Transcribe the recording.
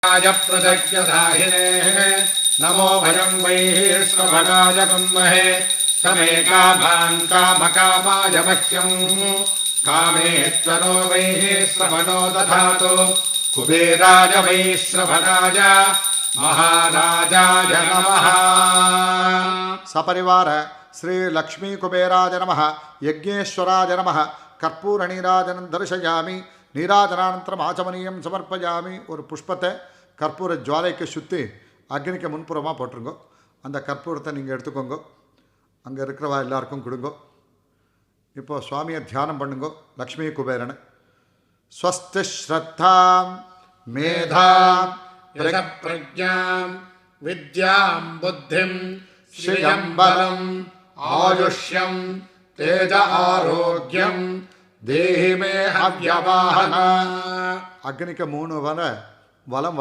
प्रदज्ञदाहिने नमो भयं वैः श्रवणाय कुर्महे समे कामान् कामकामाय मह्यं कामेश्वरो वैः श्रवणो दधातु कुबेराय वै श्रवणाय महाराजाय नमः। सपरिवार श्री लक्ष्मी कुबेराय नमः यज्ञेश्वराय नमः कर्पूर नीराजनं दर्शयामि नीराजनानन्तरम् आचमनीयं समर्पयामि। ஒரு புஷ்பத்தை கற்பூர ஜுவாலைக்கு சுற்றி அக்னிக்கு முன்புறமாக போட்டுருங்கோ. அந்த கற்பூரத்தை நீங்கள் எடுத்துக்கோங்க, அங்கே இருக்கிறவா எல்லாருக்கும் கொடுங்கோ. இப்போது சுவாமியை தியானம் பண்ணுங்கோ. லக்ஷ்மி குபேரனை ஸ்வஸ்தி ஸ்ரத்தாம் மேதாம் பிரஜாம் வித்யாம் புத்திம் ஸ்ரீயம் பலம் ஆயுஷ்யம் தேஜ ஆரோக்கியம் தேஹி மே ஹவ்யவாஹன. அக்னிக்கு 3 வலம் வரணும்.